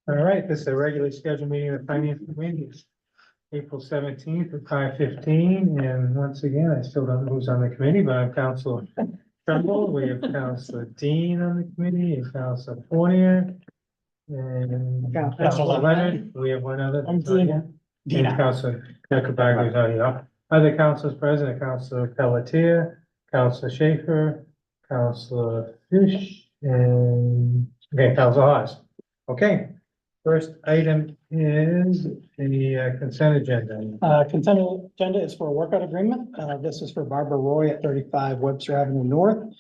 All right, this is a regularly scheduled meeting of the Finance Committee, April 17th at 5:15. And once again, I still don't know who's on the committee, but I'm Councilor Trumbull. We have Councilor Dean on the committee and Councilor Fournier. And Councilor Leonard. We have one other. And Dina. And Councilor Kakabaga is out here. Other councilors present, Councilor Pelletier, Councilor Schaefer, Councilor Fish, and, okay, Councilor Hawes. Okay, first item is the consent agenda. Consent agenda is for a workout agreement. This is for Barbara Roy at 35 Webster Avenue North.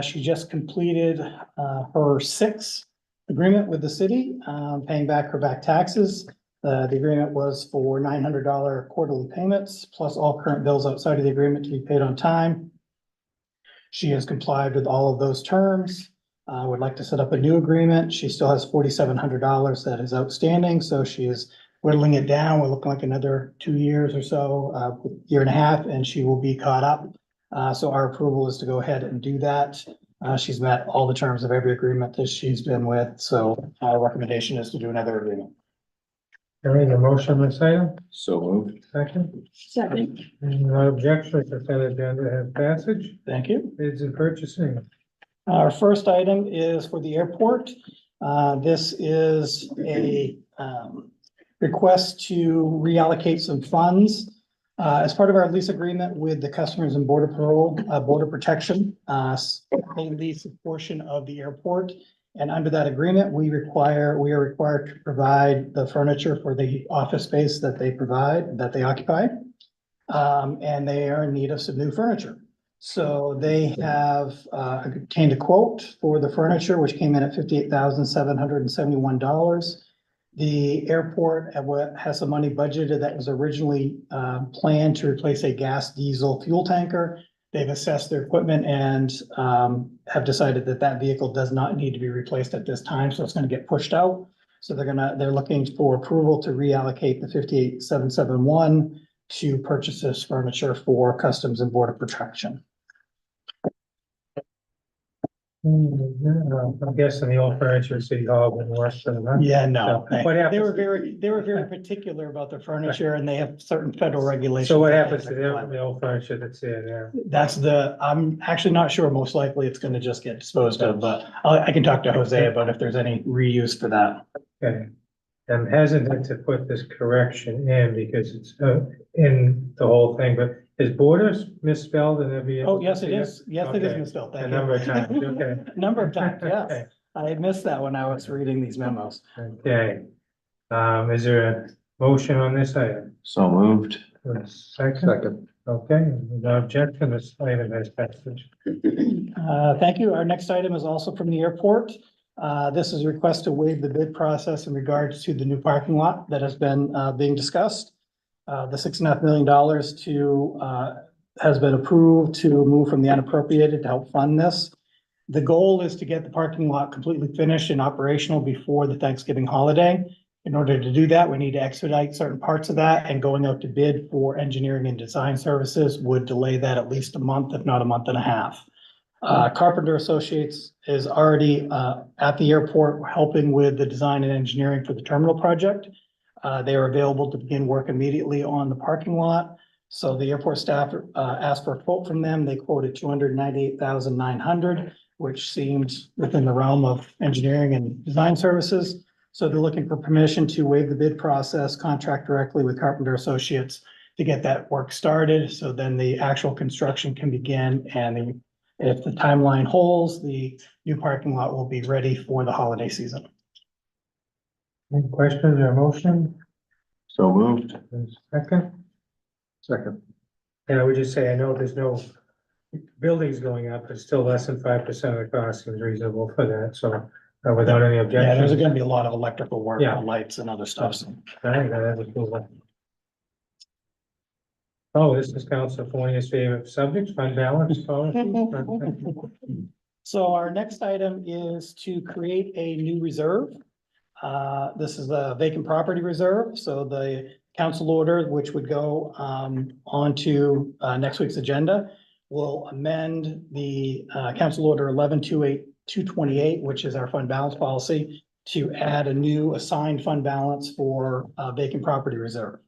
She just completed her sixth agreement with the city, paying back her back taxes. The agreement was for $900 quarterly payments, plus all current bills outside of the agreement to be paid on time. She has complied with all of those terms. Would like to set up a new agreement. She still has $4,700 that is outstanding, so she is whittling it down. We're looking like another 2 years or so, year and a half, and she will be caught up. So our approval is to go ahead and do that. She's met all the terms of every agreement that she's been with, so our recommendation is to do another agreement. Hearing a motion on this item, So moved. second, Second. and no objection, consent agenda has passage. Thank you. Bids and purchasing. Our first item is for the airport. This is a request to reallocate some funds. As part of our lease agreement with the Customers and Border Patrol, Border Protection, they lease a portion of the airport. And under that agreement, we are required to provide the furniture for the office space that they occupy. And they are in need of some new furniture. So they have obtained a quote for the furniture, which came in at $58,771. The airport has some money budgeted that was originally planned to replace a gas diesel fuel tanker. They've assessed their equipment and have decided that that vehicle does not need to be replaced at this time, so it's going to get pushed out. So they're looking for approval to reallocate the $58,771 to purchase this furniture for Customs and Border Protection. I'm guessing the old furniture at City Hall wouldn't work for them, huh? Yeah, no, So what they happens- were very particular about their furniture, and they have certain federal regulations. So what happens to the old furniture that's there? I'm actually not sure. Most likely it's gonna just get disposed of, but I can talk to Jose about if there's any reuse for that. Okay. I'm hesitant to put this correction in because it's in the whole thing, but is borders misspelled in every? Oh, yes, it is. Yes, it is Okay. misspelled. A Thank number of you. times, okay. Number of times, yes. Okay. I missed that when I was reading these memos. Okay. Is there a motion on this item? So moved. Second? Okay, no objection, this item has passage. Thank you. Our next item is also from the airport. This is a request to waive the bid process in regards to the new parking lot that has been being discussed. The $6.5 million has been approved to move from the unappropriated to help fund this. The goal is to get the parking lot completely finished and operational before the Thanksgiving holiday. In order to do that, we need to expedite certain parts of that, and going out to bid for engineering and design services would delay that at least a month, if not a month and a half. Carpenter Associates is already at the airport helping with the design and engineering for the terminal project. They are available to begin work immediately on the parking lot. So the airport staff asked for a quote from them. They quoted $298,900, which seemed within the realm of engineering and design services. So they're looking for permission to waive the bid process, contract directly with Carpenter Associates to get that work started. So then the actual construction can begin, and if the timeline holds, the new parking lot will be ready for the holiday season. Any questions or motion? So moved. Second? Second. And I would just say, I know there's no buildings going up, but still less than 5% of the cost seems reasonable for that, so without any Yeah, there's objections. gonna be a lot of electrical work, Yeah. lights and other stuff. So I think that is cool. Oh, this is Council Fournier's favorite subject, fund balance policy. So our next item is to create a new reserve. This is the vacant property reserve, so the council order, which would go onto next week's agenda, will amend the council order 1128 228, which is our fund balance policy, to add a new assigned fund balance for vacant property reserve.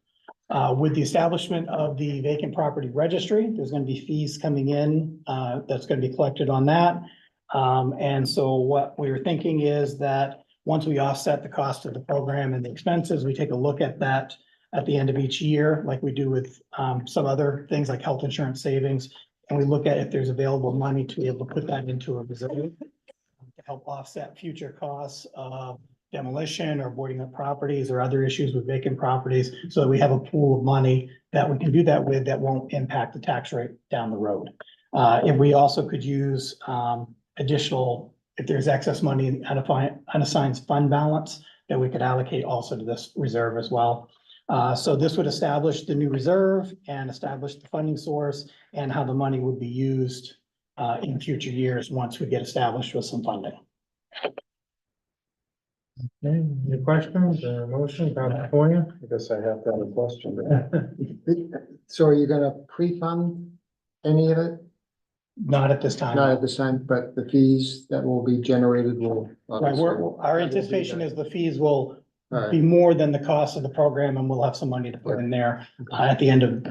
With the establishment of the vacant property registry, there's gonna be fees coming in, that's gonna be collected on that. And so what we were thinking is that once we offset the cost of the program and the expenses, we take a look at that at the end of each year, like we do with, some other things like health insurance savings. And we look at if there's available money to be able to put that into a reserve to help offset future costs of demolition or boarding up properties or other issues with vacant properties, so that we have a pool of money that we can do that with that won't impact the tax rate down the road. If we also could use additional, if there's excess money in unassigned fund balance, that we could allocate also to this reserve as well. So this would establish the new reserve and establish the funding source and how the money would be used in future years once we get established with some funding. Okay, any questions or motion, Council Ponier? I guess I have to have a question. So are you gonna pre-fund any of it? Not at this time. Not at this time, but the fees that will be generated will. Right, our anticipation is the fees will All be right, more than the cost of the program, and we'll have some money to put in there at the end of,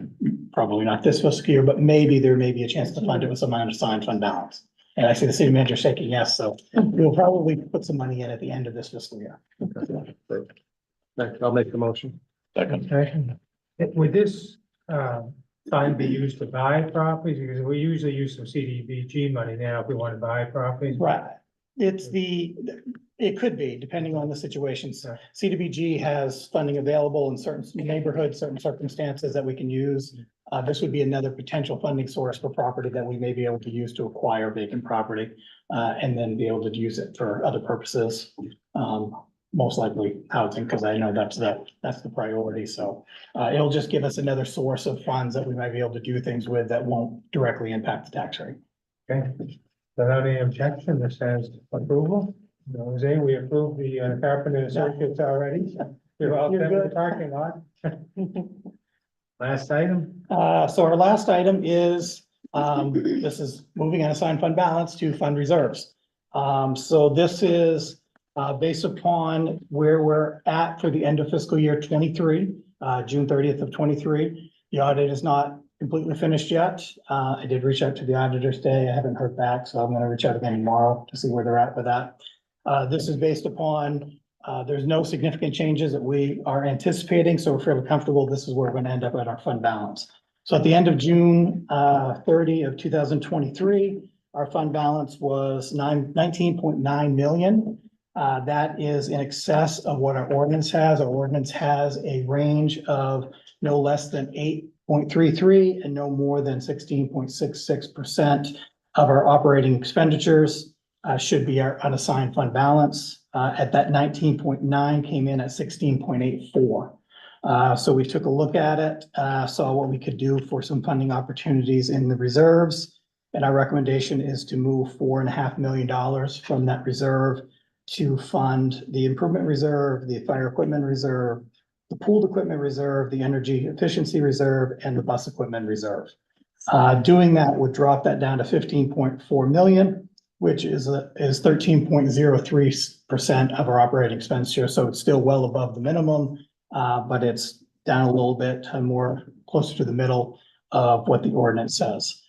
probably not this fiscal year, but maybe there may be a chance to fund it with some unassigned fund balance. And I see the city manager shaking yes, so we'll probably put some money in at the end of this fiscal year. I'll make the motion. Okay. Would this, fund be used to buy properties? Because we usually use some CDBG money now if we want to buy properties. Right, it could be, depending on the situations. Sure. CDBG has funding available in certain neighborhoods, certain circumstances that we can use. This would be another potential funding source for property that we may be able to use to acquire vacant property, and then be able to use it for other purposes. Most likely housing, because I know that's the priority, so, it'll just give us another source of funds that we might be able to do things with that won't directly impact the tax rate. Okay. Without any objection, this has approval. Jose, we approved the Carpenter Associates already. You're all set with the parking lot. Last item. So our last item is, this is moving unassigned fund balance to fund reserves. So this is, based upon where we're at for the end of fiscal year 23, June 30th of 23. The audit is not completely finished yet. I did reach out to the auditors today. I haven't heard back, so I'm gonna reach out again tomorrow to see where they're at with that. This is based upon, there's no significant changes that we are anticipating, so we're fairly comfortable. This is where we're gonna end up at our fund balance. So at the end of June 30 of 2023, our fund balance was 19.9 million. That is in excess of what our ordinance has. Our ordinance has a range of no less than 8.33 and no more than 16.66% of our operating expenditures should be our unassigned fund balance. At that 19.9 came in at 16.84. So we took a look at it, saw what we could do for some funding opportunities in the reserves. And our recommendation is to move $4.5 million from that reserve to fund the improvement reserve, the fire equipment reserve, the pooled equipment reserve, the energy efficiency reserve, and the bus equipment reserve. Doing that would drop that down to 15.4 million, which is 13.03% of our operating expenditure. So it's still well above the minimum, but it's down a little bit more closer to the middle of what the ordinance says.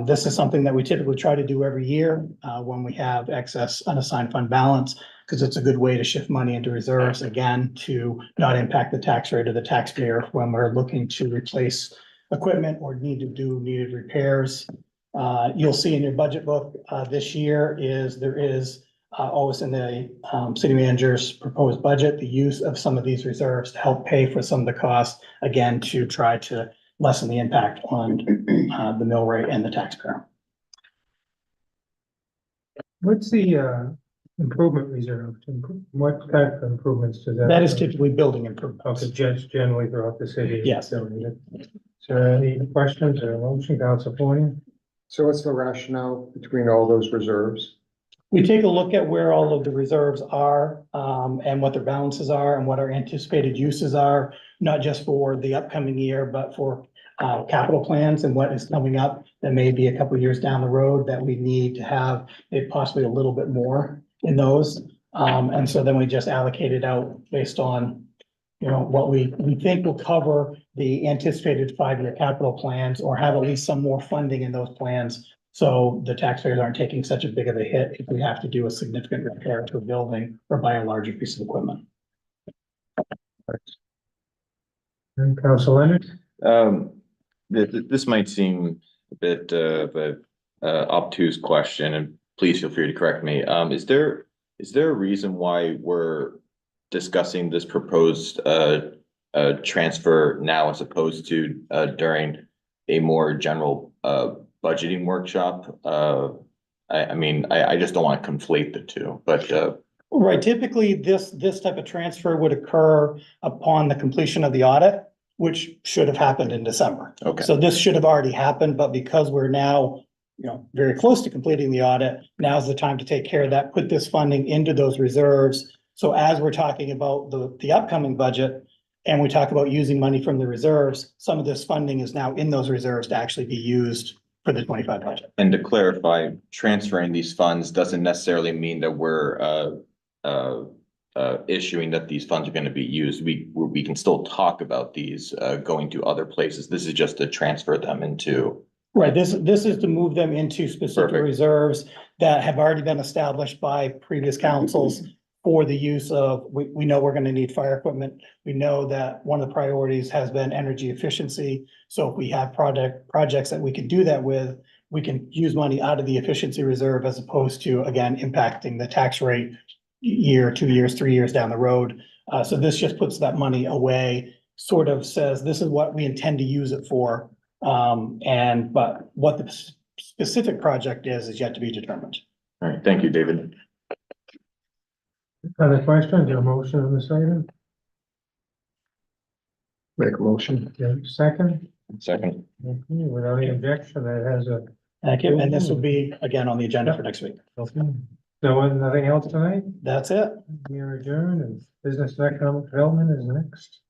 This is something that we typically try to do every year when we have excess unassigned fund balance, because it's a good way to shift money into reserves, again, to not impact the tax rate of the taxpayer when we're looking to replace equipment or need to do needed repairs. You'll see in your budget book this year there is always in the city manager's proposed budget, the use of some of these reserves to help pay for some of the costs, again, to try to lessen the impact on the mill rate and the taxpayer. What's the improvement reserve? What type of improvements does that? That is typically building improvements. Okay, just generally throughout the city. Yes. So, is there any questions or motion, Council Ponier? so what's the rationale between all those reserves? We take a look at where all of the reserves are, and what their balances are and what our anticipated uses are. not just for the upcoming year, but for capital plans and what is coming up that may be a couple years down the road that we need to have maybe possibly a little bit more in those. And so then we just allocate it out based on, you know, what we think will cover the anticipated 5-year capital plans or have at least some more funding in those plans. So the taxpayers aren't taking such a big of a hit if we have to do a significant repair to a building or buy a larger piece of equipment. And Council Leonard? This might seem a bit of a obtuse question, and please feel free to correct me. Is there a reason why we're discussing this proposed transfer now as opposed to during a more general budgeting workshop? I mean, I just don't want to conflate the two, but Right, typically this type of transfer would occur upon the completion of the audit, which should have happened in December. okay. So this should have already happened, but because we're now, you know, very close to completing the audit, now's the time to take care of that, put this funding into those reserves. So as we're talking about the upcoming budget and we talk about using money from the reserves, some of this funding is now in those reserves to actually be used for the 25 budget. And to clarify, transferring these funds doesn't necessarily mean that we're issuing that these funds are going to be used. We can still talk about these going to other places. This is just to transfer them into. Right, this is to move them into specific Perfect. reserves that have already been established by previous councils for the use of, we know we're gonna need fire equipment. We know that one of the priorities has been energy efficiency. So if we have projects that we can do that with, we can use money out of the efficiency reserve as opposed to, again, impacting the tax rate year, 2 years, 3 years down the road. So this just puts that money away, sort of says, this is what we intend to use it for. But what the specific project is yet to be determined. All right, thank you, David. Other questions or motion on this item? Make a motion. Okay, second? Second. Okay, without any objection, that has a, Thank you, and this will be again on the agenda for next week. okay. So nothing else tonight? That's it. We are adjourned and business and economic development is next.